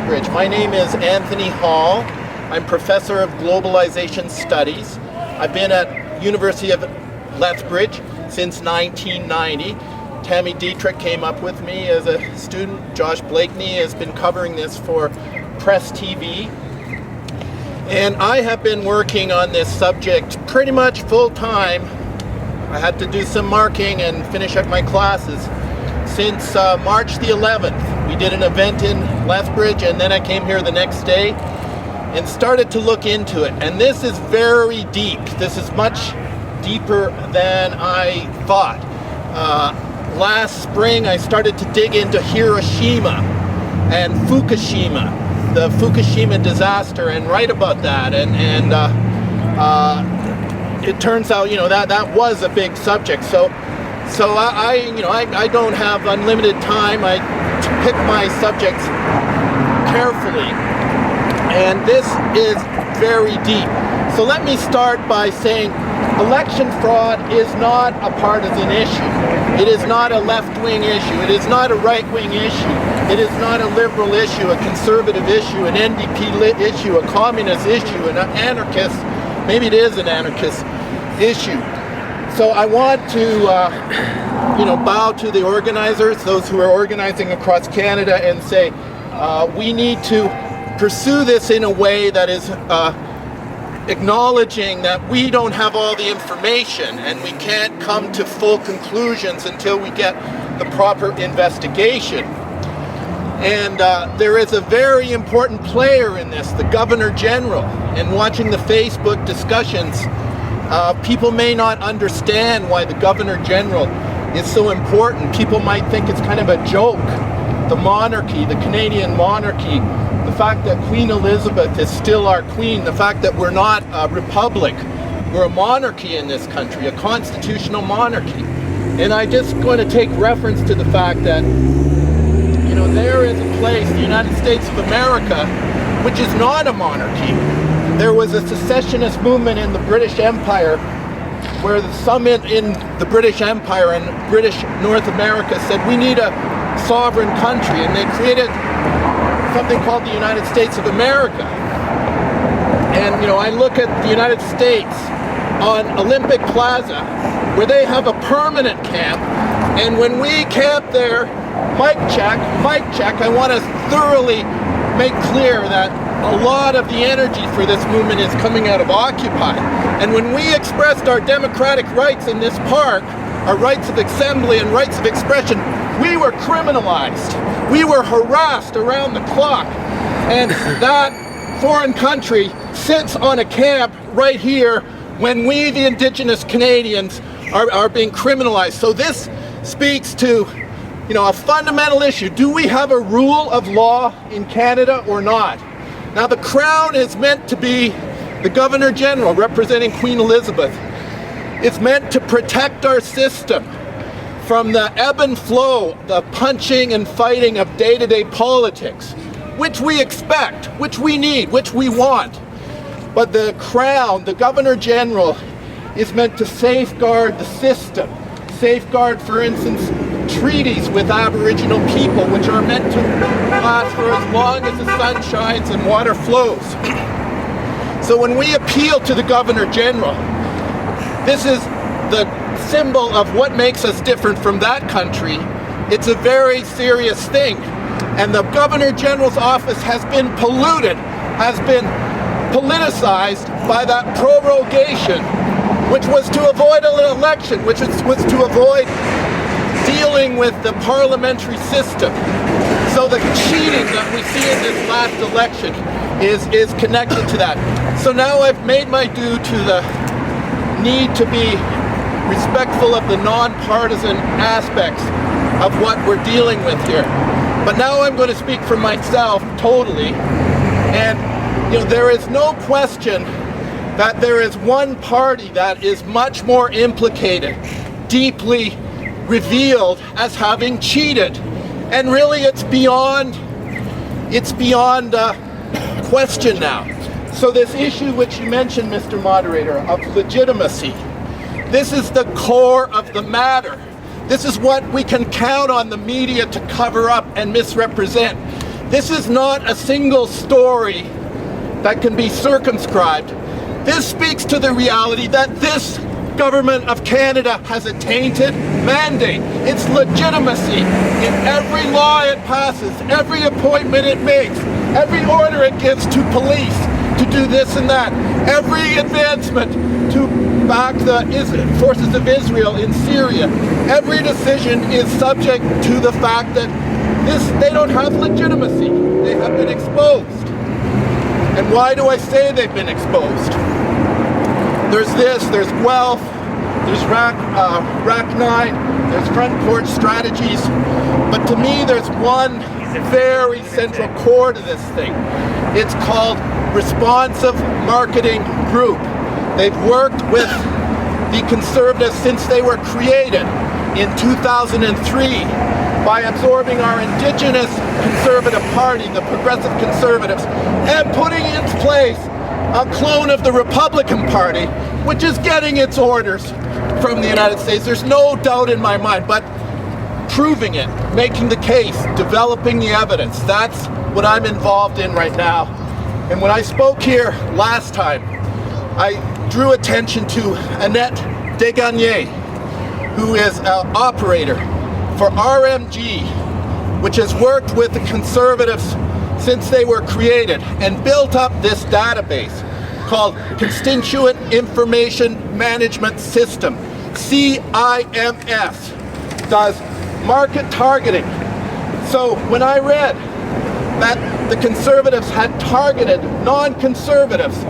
Lethbridge. My name is Anthony Hall. I'm Professor of Globalization Studies. I've been at University of Lethbridge since 1990. Tammy Dietrich came up with me as a student. Josh Blakeney has been covering this for Press TV. And I have been working on this subject pretty much full time. I had to do some marking and finish up my classes since March the 11th. We did an event in Lethbridge, and then I came here the next day and started to look into it. And this is very deep. This is much deeper than I thought. Last spring I started to dig into Hiroshima and Fukushima, the Fukushima disaster, and write about that. And it turns out, that was a big subject. So I don't have unlimited time. I pick my subjects carefully, and this is very deep. So let me start by saying election fraud is not a partisan issue. It is not a left-wing issue. It is not a right-wing issue. It is not a liberal issue, a conservative issue, an NDP issue, a communist issue, an anarchist. Maybe it is an anarchist issue. So I want to, bow to the organizers, those who are organizing across Canada, and say we need to pursue this in a way that is acknowledging that we don't have all the information and we can't come to full conclusions until we get the proper investigation. And there is a very important player in this, the Governor General. And watching the Facebook discussions, people may not understand why the Governor General is so important. People might think it's kind of a joke. The monarchy, the Canadian monarchy, the fact that Queen Elizabeth is still our queen, the fact that we're not a republic, we're a monarchy in this country, a constitutional monarchy. And I just going to take reference to the fact that, there is a place, the United States of America, which is not a monarchy. There was a secessionist movement in the British Empire where the summit in the British Empire and British North America said we need a sovereign country, and they created something called the United States of America. And I look at the United States on Olympic Plaza where they have a permanent camp, and when we camp there, mic check, I want to thoroughly make clear that a lot of the energy for this movement is coming out of Occupy. And when we expressed our democratic rights in this park, our rights of assembly and rights of expression, we were criminalized. We were harassed around the clock. And that foreign country sits on a camp right here when we, the Indigenous Canadians, are being criminalized. So this speaks to a fundamental issue. Do we have a rule of law in Canada or not? Now the Crown is meant to be the Governor General representing Queen Elizabeth. It's meant to protect our system from the ebb and flow, the punching and fighting of day-to-day politics, which we expect, which we need, which we want. But the Crown, the Governor General, is meant to safeguard the system, safeguard, for instance, treaties with Aboriginal people, which are meant to last for as long as the sun shines and water flows. So when we appeal to the Governor General, this is the symbol of what makes us different from that country. It's a very serious thing. And the Governor General's office has been polluted, has been politicized by that prorogation, which was to avoid an election, which was to avoid dealing with the parliamentary system. So the cheating that we see in this last election is connected to that. So now I've made my due to the need to be respectful of the nonpartisan aspects of what we're dealing with here. But now I'm going to speak for myself totally. And there is no question that there is one party that is much more implicated, deeply revealed as having cheated. And really it's beyond question now. So this issue which you mentioned, Mr. Moderator, of legitimacy, this is the core of the matter. This is what we can count on the media to cover up and misrepresent. This is not a single story that can be circumscribed. This speaks to the reality that this government of Canada has a tainted mandate. Its legitimacy in every law it passes, every appointment it makes, every order it gives to police to do this and that, every advancement to back the forces of Israel in Syria, every decision is subject to the fact that they don't have legitimacy. They have been exposed. And why do I say they've been exposed? There's there's Guelph, there's RAC 9, there's front porch strategies, but to me there's one very central core to this thing. It's called Responsive Marketing Group. They've worked with the Conservatives since they were created in 2003 by absorbing our Indigenous Conservative Party, the Progressive Conservatives, and putting into place a clone of the Republican Party, which is getting its orders from the United States. There's no doubt in my mind, but proving it, making the case, developing the evidence, that's what I'm involved in right now. And when I spoke here last time, I drew attention to Annette Desgagnés, who is an operator for RMG, which has worked with the Conservatives since they were created and built up this database called Constituent Information Management System, CIMS, does market targeting. So when I read that the Conservatives had targeted non-conservatives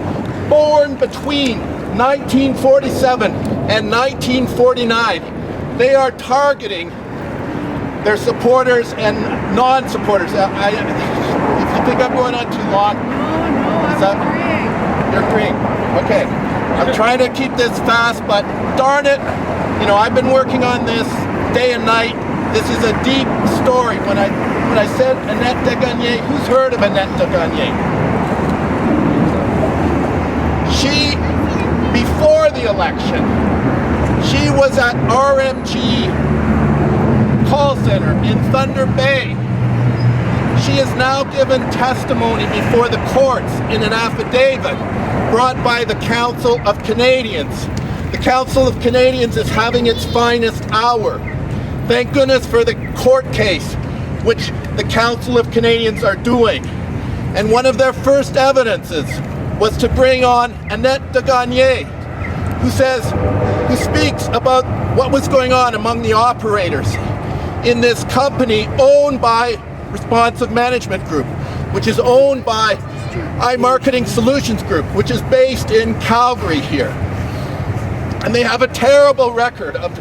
born between 1947 and 1949, they are targeting their supporters and non-supporters. If you think I'm going on too long, you're agreeing. Okay, I'm trying to keep this fast, but darn it, I've been working on this day and night. This is a deep story. When I said Annette Desgagnés, who's heard of Annette Desgagnés? She, before the election, she was at RMG call center in Thunder Bay. She has now given testimony before the courts in an affidavit brought by the Council of Canadians. The Council of Canadians is having its finest hour. Thank goodness for the court case, which the Council of Canadians are doing. And one of their first evidences was to bring on Annette Desgagnés, who speaks about what was going on among the operators in this company owned by Responsive Management Group, which is owned by iMarketing Solutions Group, which is based in Calgary here. And they have a terrible record of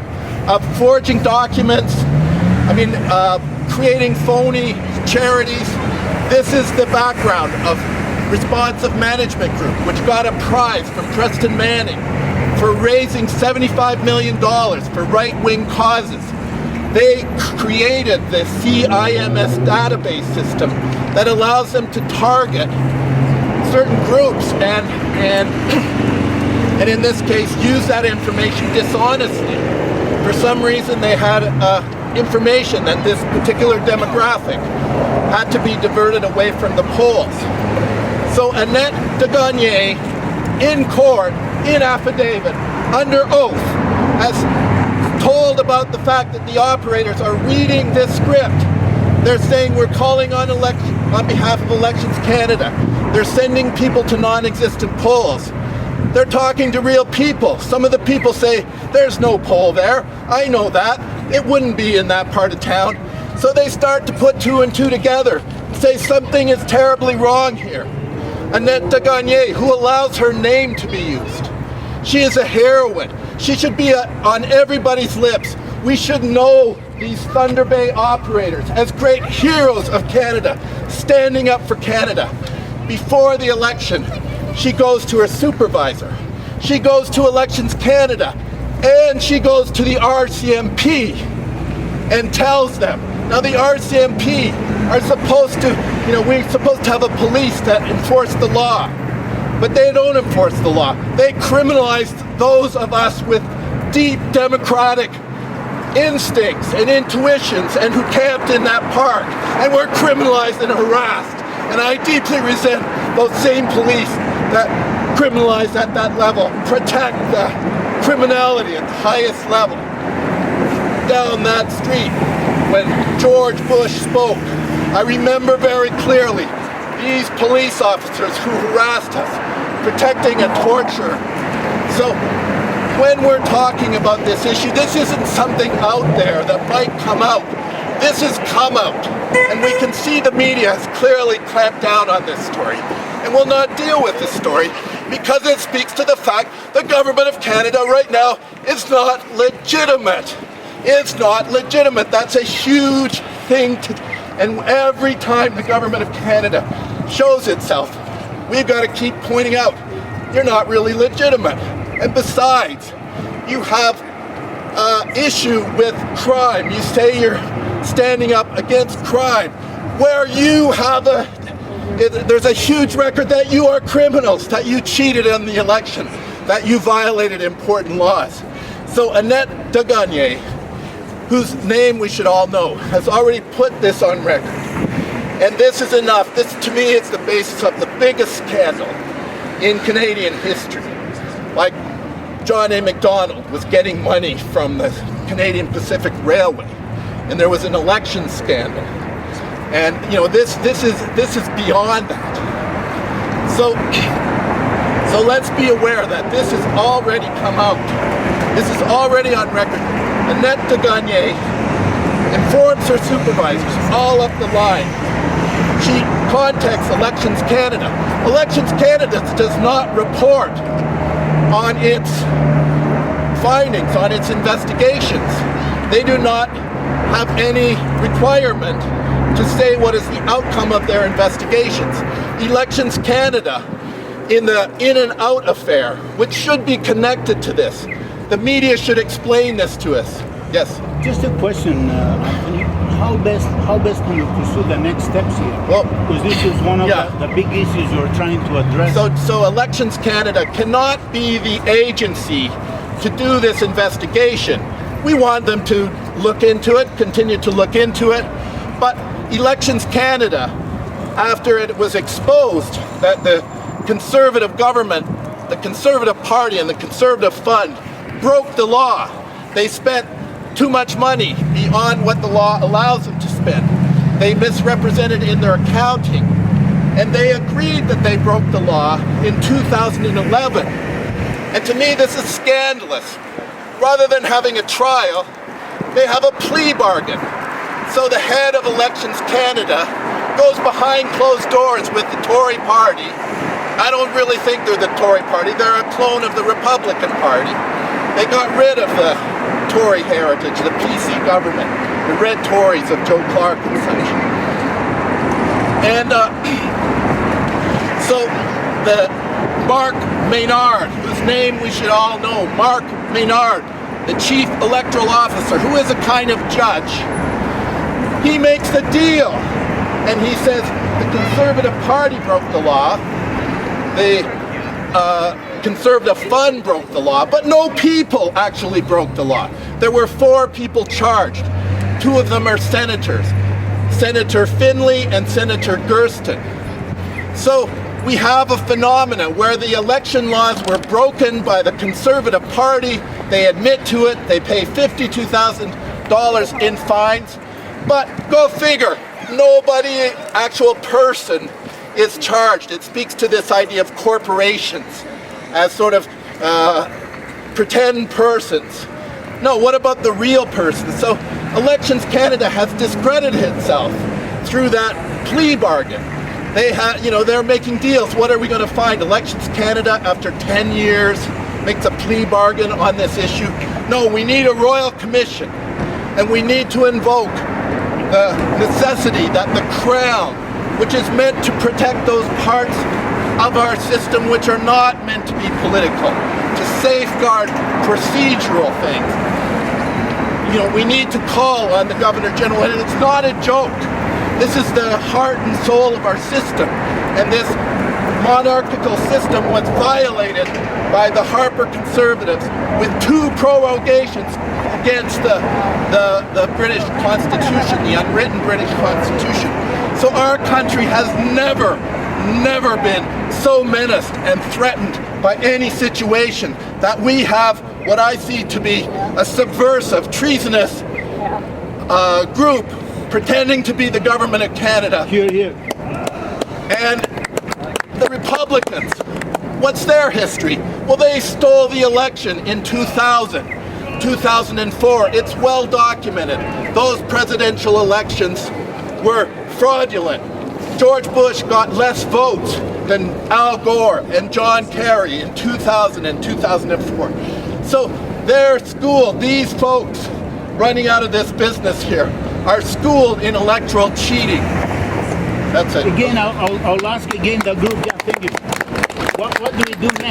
forging documents, creating phony charities. This is the background of Responsive Management Group, which got a prize from Preston Manning for raising $75 million for right-wing causes. They created the CIMS database system that allows them to target certain groups and in this case use that information dishonestly. For some reason they had information that this particular demographic had to be diverted away from the polls. So Annette Desgagnés, in court, in affidavit, under oath, has told about the fact that the operators are reading this script. They're saying we're calling on behalf of Elections Canada. They're sending people to non-existent polls. They're talking to real people. Some of the people say, there's no poll there. I know that. It wouldn't be in that part of town. So they start to put two and two together and say something is terribly wrong here. Annette Desgagnés, who allows her name to be used. She is a heroine. She should be on everybody's lips. We should know these Thunder Bay operators as great heroes of Canada, standing up for Canada. Before the election, she goes to her supervisor. She goes to Elections Canada, and she goes to the RCMP and tells them. Now the RCMP are supposed to, we're supposed to have a police that enforce the law, but they don't enforce the law. They criminalize those of us with deep democratic instincts and intuitions and who camped in that park and were criminalized and harassed. And I deeply resent those same police that criminalize at that level, protect the criminality at the highest level. Down that street, when George Bush spoke, I remember very clearly these police officers who harassed us, protecting and torture. So when we're talking about this issue, this isn't something out there that might come out. This has come out, and we can see the media has clearly clamped down on this story and will not deal with this story because it speaks to the fact the government of Canada right now is not legitimate. It's not legitimate. That's a huge thing and every time the government of Canada shows itself, we've got to keep pointing out, you're not really legitimate. And besides, you have issue with crime. You say you're standing up against crime, where you have there's a huge record that you are criminals, that you cheated in the election, that you violated important laws. So Annette Degagné, whose name we should all know, has already put this on record. And this is enough. This, to me, is the basis of the biggest scandal in Canadian history. Like John A. Macdonald was getting money from the Canadian Pacific Railway, and there was an election scandal. And you know, this is beyond that. So let's be aware that this has already come out. This is already on record. Annette Degagné informs her supervisors all up the line. She contacts Elections Canada. Elections Canada does not report on its findings, on its investigations. They do not have any requirement to say what is the outcome of their investigations. Elections Canada, in the in and out affair, which should be connected to this, the media should explain this to us. Yes? Just a question, Anthony. How best can you pursue the next steps here? Well, because this is one of the big issues you're trying to address. So Elections Canada cannot be the agency to do this investigation. We want them to look into it, continue to look into it, but Elections Canada, after it was exposed that the Conservative government, the Conservative Party and the Conservative Fund broke the law. They spent too much money beyond what the law allows them to spend. They misrepresented in their accounting, and they agreed that they broke the law in 2011. And to me, this is scandalous. Rather than having a trial, they have a plea bargain. So the head of Elections Canada goes behind closed doors with the Tory party. I don't really think they're the Tory party. They're a clone of the Republican Party. They got rid of the Tory heritage, the PC government, the red Tories of Joe Clark and such. And so the Mark Maynard, whose name we should all know, Mark Maynard, the chief electoral officer, who is a kind of judge, he makes the deal. And he says the Conservative Party broke the law, the Conservative Fund broke the law, but no people actually broke the law. There were 4 people charged. 2 of them are senators, Senator Finley and Senator Gersten. So we have a phenomenon where the election laws were broken by the Conservative Party. They admit to it. They pay $52,000 in fines. But go figure, nobody, actual person, is charged. It speaks to this idea of corporations as sort of pretend persons. No, what about the real person? So Elections Canada has discredited itself through that plea bargain. They have, they're making deals. What are we going to find? Elections Canada, after 10 years, makes a plea bargain on this issue. No, we need a royal commission, and we need to invoke the necessity that the Crown, which is meant to protect those parts of our system which are not meant to be political, to safeguard procedural things. We need to call on the Governor General, and it's not a joke. This is the heart and soul of our system, and this monarchical system was violated by the Harper Conservatives with 2 prorogations against the British Constitution, the unwritten British Constitution. So our country has never been so menaced and threatened by any situation that we have what I see to be a subversive, treasonous group pretending to be the government of Canada. Here, here. And the Republicans, what's their history? Well, they stole the election in 2000, 2004. It's well documented. Those presidential elections were fraudulent. George Bush got less votes than Al Gore and John Kerry in 2000 and 2004. So they're schooled, these folks running out of this business here are schooled in electoral cheating. That's it. Again, I'll ask again the group. Yeah, thank you. What do we do next?